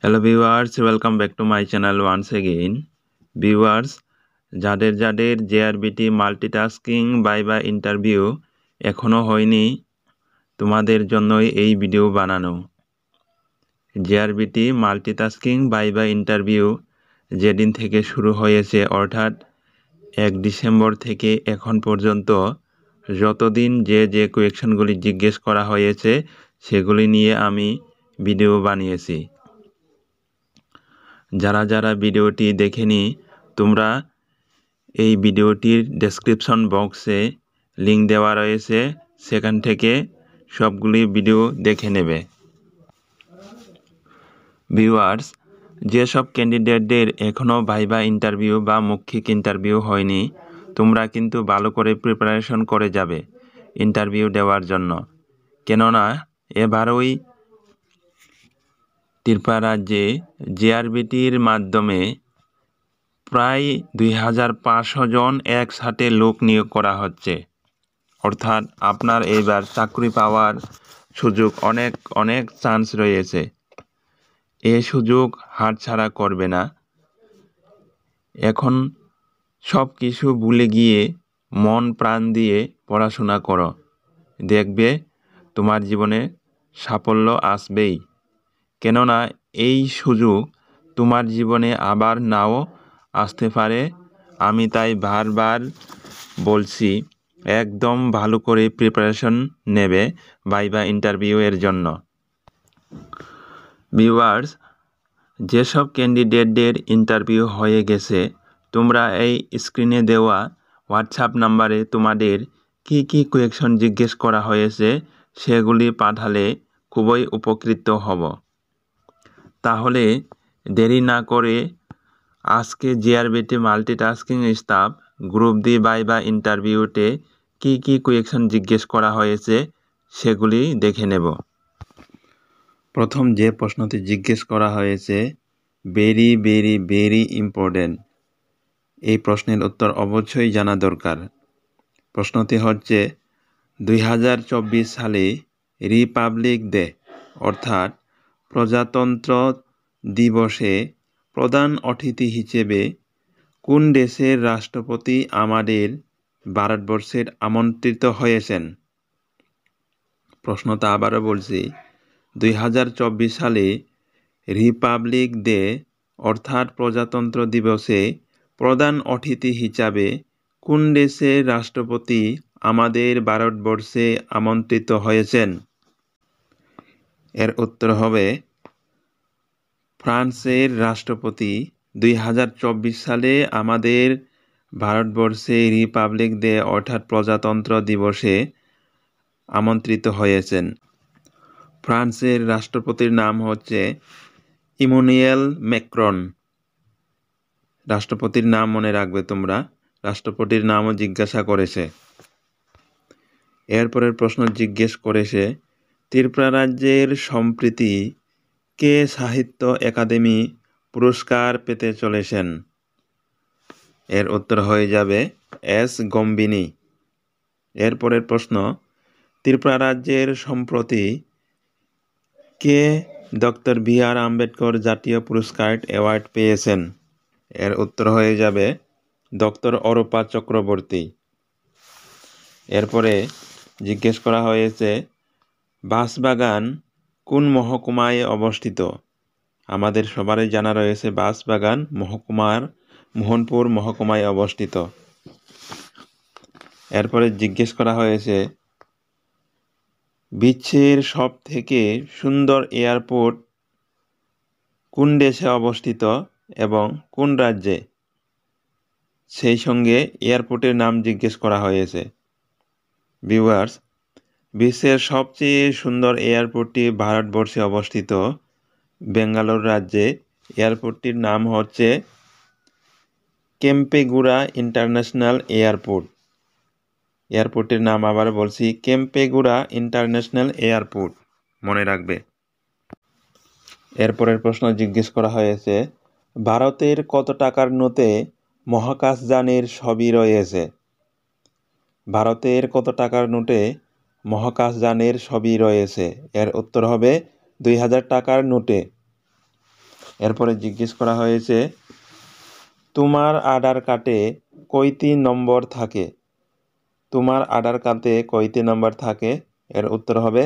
Hello viewers, welcome back to my channel once again. Viewers, যাদের JRBT multitasking viva interview এখনও হয়নি, তোমাদের জন্যই এই ভিডিও বানানো। জেআরবিটি মাল্টিটাস্কিং ভাইভা ইন্টারভিউ যেদিন থেকে শুরু হয়েছে, অর্থাৎ 1 ডিসেম্বর থেকে এখন পর্যন্ত যতদিন যে কোয়েশ্চনগুলি জিজ্ঞেস করা হয়েছে সেগুলি নিয়ে আমি ভিডিও বানিয়েছি। যারা ভিডিওটি দেখেনি, তোমরা এই ভিডিওটির ডেসক্রিপশন বক্সে লিংক দেওয়া রয়েছে, সেখান থেকে সবগুলি ভিডিও দেখে নেবে। ভিউয়ার্স, যেসব ক্যান্ডিডেটদের এখনও ভাইভা ইন্টারভিউ বা মৌখিক ইন্টারভিউ হয়নি, তোমরা কিন্তু ভালো করে প্রিপারেশন করে যাবে ইন্টারভিউ দেওয়ার জন্য। কেননা এবারই ত্রিপুরা রাজ্যে জেআরবিটির মাধ্যমে প্রায় 2500 জন একসাথে লোক নিয়োগ করা হচ্ছে। অর্থাৎ আপনার এবার চাকরি পাওয়ার সুযোগ অনেক চান্স রয়েছে। এই সুযোগ হাতছাড়া করবে না। এখন সব কিছু ভুলে গিয়ে মন প্রাণ দিয়ে পড়াশোনা করো, দেখবে তোমার জীবনে সাফল্য আসবেই। কেননা এই সুযোগ তোমার জীবনে আবার নাও আসতে পারে। আমি তাই বারবার বলছি, একদম ভালো করে প্রিপারেশন নেবে ভাইভা ইন্টারভিউ এর জন্য। ভিউয়ার্স, যেসব ক্যান্ডিডেটদের ইন্টারভিউ হয়ে গেছে, তোমরা এই স্ক্রিনে দেওয়া হোয়াটসঅ্যাপ নাম্বারে তোমাদের কি কোয়েশ্চন জিজ্ঞেস করা হয়েছে সেগুলি পাঠালে খুবই উপকৃত হব। তাহলে দেরি না করে আজকে JRBT multitasking staff group D viva ইন্টারভিউতে কি কোয়েশ্চন জিজ্ঞেস করা হয়েছে সেগুলি দেখে নেব। প্রথম যে প্রশ্নটি জিজ্ঞেস করা হয়েছে, ভেরি ইম্পর্টেন্ট। এই প্রশ্নের উত্তর অবশ্যই জানা দরকার। প্রশ্নটি হচ্ছে, 2024 সালে রিপাবলিক ডে অর্থাৎ প্রজাতন্ত্র দিবসে প্রধান অতিথি হিসেবে কোন দেশের রাষ্ট্রপতি আমাদের ভারতবর্ষের আমন্ত্রিত হয়েছেন? প্রশ্নটা আবারও বলছি, 2024 সালে রিপাবলিক ডে অর্থাৎ প্রজাতন্ত্র দিবসে প্রধান অতিথি হিসাবে কোন দেশের রাষ্ট্রপতি আমাদের ভারতবর্ষে আমন্ত্রিত হয়েছেন? এর উত্তর হবে ফ্রান্সের রাষ্ট্রপতি 2024 সালে আমাদের ভারতবর্ষে রিপাবলিক ডে অর্থাৎ প্রজাতন্ত্র দিবসে আমন্ত্রিত হয়েছেন। ফ্রান্সের রাষ্ট্রপতির নাম হচ্ছে ইমানুয়েল ম্যাক্রন। রাষ্ট্রপতির নাম মনে রাখবে তোমরা, রাষ্ট্রপতির নামও জিজ্ঞাসা করেছে। এরপরের প্রশ্ন জিজ্ঞেস করেছে, ত্রিপুরা রাজ্যের সম্প্রতি কে সাহিত্য একাডেমি পুরস্কার পেতে চলেছেন? এর উত্তর হয়ে যাবে এস গম্বিনী। এরপরের প্রশ্ন, ত্রিপুরা রাজ্যের সম্প্রতি কে ডক্টর বি.আর. আম্বেদকর জাতীয় পুরস্কার অ্যাওয়ার্ড পেয়েছেন? এর উত্তর হয়ে যাবে ডক্টর অরূপা চক্রবর্তী। এরপরে জিজ্ঞেস করা হয়েছে, বাঁশবাগান কোন মহকুমায় অবস্থিত? আমাদের সবারই জানা রয়েছে বাঁশবাগান মোহনপুর মহকুমায় অবস্থিত। এরপরে জিজ্ঞেস করা হয়েছে, বিশ্বের সব থেকে সুন্দর এয়ারপোর্ট কোন দেশে অবস্থিত এবং কোন রাজ্যে? সেই সঙ্গে এয়ারপোর্টের নাম জিজ্ঞেস করা হয়েছে। ভিউয়ার্স, বিশ্বের সবচেয়ে সুন্দর এয়ারপোর্টটি ভারতবর্ষে অবস্থিত বেঙ্গালোর রাজ্যে। এয়ারপোর্টটির নাম হচ্ছে কেম্পেগুড়া ইন্টারন্যাশনাল এয়ারপোর্ট। এয়ারপোর্টের নাম আবার বলছি, কেম্পেগুড়া ইন্টারন্যাশনাল এয়ারপোর্ট, মনে রাখবে। এরপরের প্রশ্ন জিজ্ঞেস করা হয়েছে, ভারতের কত টাকার নোটে মহাকাশযানের ছবি রয়েছে? ভারতের কত টাকার নোটে মহাকাশযানের ছবি রয়েছে? এর উত্তর হবে 2000 টাকার নোটে। এরপরে জিজ্ঞেস করা হয়েছে তোমার আধার কার্ডে কয়টি নম্বর থাকে? তোমার আধার কার্ডে কয়টি নম্বর থাকে? এর উত্তর হবে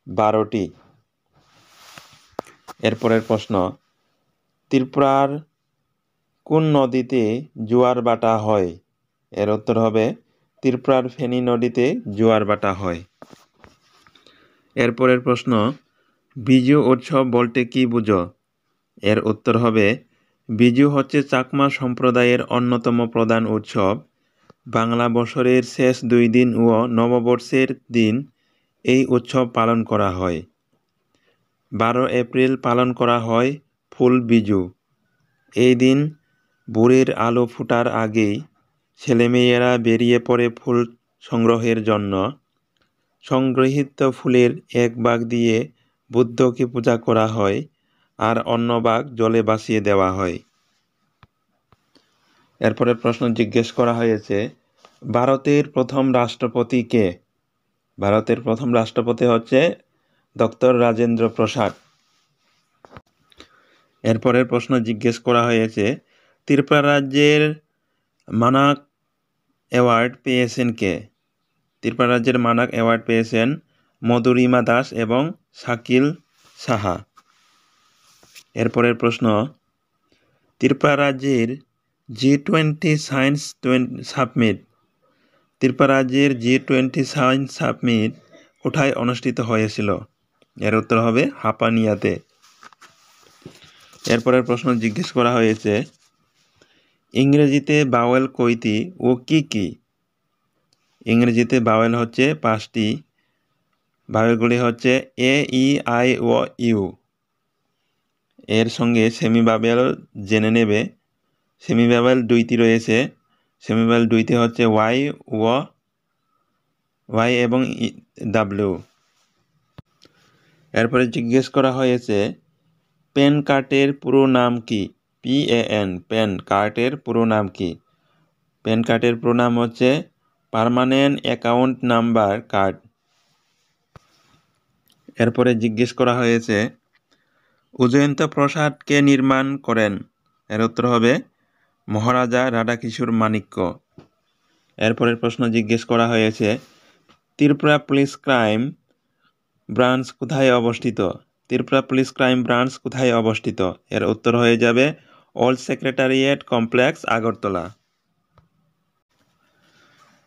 12টি। এরপরের প্রশ্ন, ত্রিপুরার কোন নদীতে জোয়ার ভাটা হয়? এর উত্তর হবে ত্রিপুরার ফেনী নদীতে জোয়ার ভাটা হয়। এরপরের প্রশ্ন, বিজু উৎসব বলতে কি বুঝো? এর উত্তর হবে বিজু হচ্ছে চাকমা সম্প্রদায়ের অন্যতম প্রধান উৎসব। বাংলা বছরের শেষ 2 দিন ও নববর্ষের দিন এই উৎসব পালন করা হয়। 12 এপ্রিল পালন করা হয় ফুল বিজু। এই দিন ভোরের আলো ফোটার আগেই ছেলেমেয়েরা বেরিয়ে পড়ে ফুল সংগ্রহের জন্য। সংগৃহীত ফুলের এক ভাগ দিয়ে বুদ্ধকে পূজা করা হয় আর অন্য ভাগ জলে ভাসিয়ে দেওয়া হয়। এরপরে প্রশ্ন জিজ্ঞেস করা হয়েছে ভারতের প্রথম রাষ্ট্রপতি কে? ভারতের প্রথম রাষ্ট্রপতি হচ্ছে ডক্টর রাজেন্দ্র প্রসাদ। এরপরের প্রশ্ন জিজ্ঞেস করা হয়েছে ত্রিপুরা রাজ্যের মানাক অ্যাওয়ার্ড পেয়েছেন কে? ত্রিপুরা রাজ্যের মানাক অ্যাওয়ার্ড পেয়েছেন মধুরিমা দাস এবং শাকিল সাহা। এরপরের প্রশ্ন, ত্রিপুরা রাজ্যের G20 সায়েন্স সাবমিট ত্রিপুরা রাজ্যের G20 সায়েন্স সাবমিট কোথায় অনুষ্ঠিত হয়েছিল? এর উত্তর হবে হাপানিয়াতে। এরপরের প্রশ্ন জিজ্ঞেস করা হয়েছে ইংরেজিতে ভাওয়েল কয়টি ও কি কি? ইংরেজিতে ভাওয়েল হচ্ছে 5টি। ভাওয়েলগুলি হচ্ছে এ, ই, আই ও ইউ। এর সঙ্গে সেমি ভাওয়েল জেনে নেবে। সেমি ভাওয়েল 2টি রয়েছে। সেমি ভাওয়েল 2টি হচ্ছে ওয়াই এবং ডাব্লিউ। এরপরে জিজ্ঞেস করা হয়েছে প্যান কার্ডের পুরো নাম কি? PAN প্যান কার্ডের পুরো নাম কি? প্যান কার্ডের পুরো নাম হচ্ছে পার্মানেন্ট অ্যাকাউন্ট নাম্বার কার্ড। এরপরে জিজ্ঞেস করা হয়েছে উজয়ন্ত প্রসাদ কে নির্মাণ করেন? এর উত্তর হবে মহারাজা রাধাকিশোর মাণিক্য। এরপরের প্রশ্ন জিজ্ঞেস করা হয়েছে ত্রিপুরা পুলিশ ক্রাইম ব্রাঞ্চ কোথায় অবস্থিত? ত্রিপুরা পুলিশ ক্রাইম ব্রাঞ্চ কোথায় অবস্থিত? এর উত্তর হয়ে যাবে old secretariat complex, Agartala.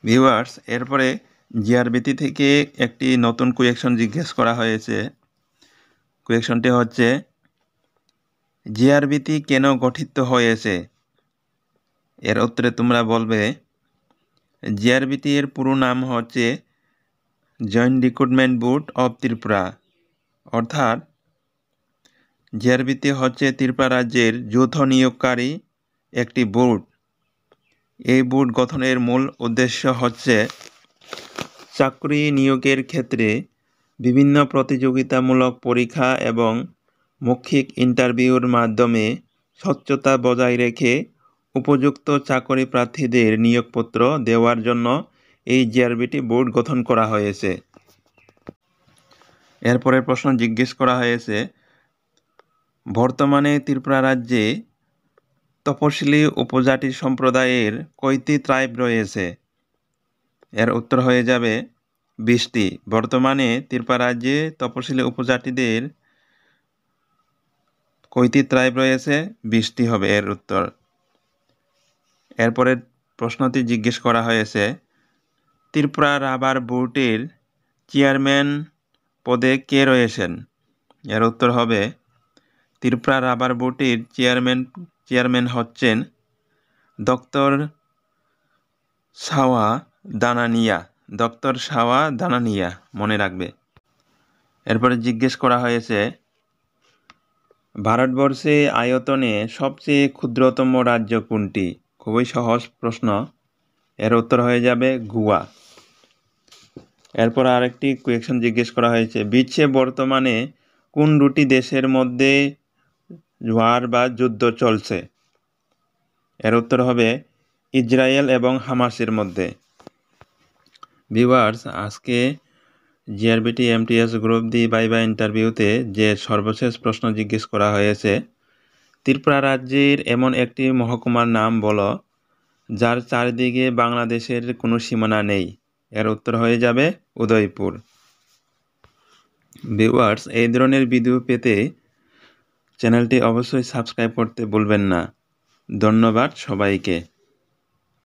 Viewers, এরপরে জিআরবিটি থেকে একটি নতুন কোয়েকশন জিজ্ঞেস করা হয়েছে। কোয়েকশনটি হচ্ছে জিআরবিটি কেন গঠিত হয়েছে? এর উত্তরে তোমরা বলবে জিআরবিটি এর পুরো নাম হচ্ছে joint recruitment board of Tripura, অর্থাৎ জিআরবিটি হচ্ছে ত্রিপুরা রাজ্যের যৌথ নিয়োগকারী একটি বোর্ড। এই বোর্ড গঠনের মূল উদ্দেশ্য হচ্ছে চাকরি নিয়োগের ক্ষেত্রে বিভিন্ন প্রতিযোগিতামূলক পরীক্ষা এবং মৌখিক ইন্টারভিউর মাধ্যমে স্বচ্ছতা বজায় রেখে উপযুক্ত চাকরি প্রার্থীদের নিয়োগপত্র দেওয়ার জন্য এই জিআরবিটি বোর্ড গঠন করা হয়েছে। এরপরের প্রশ্ন জিজ্ঞেস করা হয়েছে বর্তমানে ত্রিপুরা রাজ্যে তপশিলি উপজাতি সম্প্রদায়ের কয়টি ট্রাইব রয়েছে? এর উত্তর হয়ে যাবে 20টি। বর্তমানে ত্রিপুরা রাজ্যে তপশিলি উপজাতিদের কয়টি ট্রাইব রয়েছে? 20টি হবে এর উত্তর। এরপরের প্রশ্নটি জিজ্ঞেস করা হয়েছে ত্রিপুরা রাবার বোর্ডের চেয়ারম্যান পদে কে রয়েছেন? এর উত্তর হবে ত্রিপুরা রাবার বোর্ডের চেয়ারম্যান হচ্ছেন ডক্টর সাওয়া দানানিয়া, মনে রাখবে। এরপরে জিজ্ঞেস করা হয়েছে ভারতবর্ষে আয়তনে সবচেয়ে ক্ষুদ্রতম রাজ্য কোনটি? খুবই সহজ প্রশ্ন, এর উত্তর হয়ে যাবে গোয়া। এরপর আরেকটি কোয়েকশন জিজ্ঞেস করা হয়েছে বিশ্বে বর্তমানে কোন দুটি দেশের মধ্যে ওয়ার বা যুদ্ধ চলছে? এর উত্তর হবে ইসরায়েল এবং হামাসের মধ্যে। ভিউয়ার্স, আজকে GRBT MTS group D viva ইন্টারভিউতে যে সর্বশেষ প্রশ্ন জিজ্ঞেস করা হয়েছে ত্রিপুরা রাজ্যের এমন একটি মহকুমার নাম বলো যার চারদিকে বাংলাদেশের কোনো সীমানা নেই। এর উত্তর হয়ে যাবে উদয়পুর। ভিউয়ার্স, এই ধরনের ভিডিও পেতে চ্যানেলটি অবশ্যই সাবস্ক্রাইব করতে ভুলবেন না। ধন্যবাদ সবাইকে।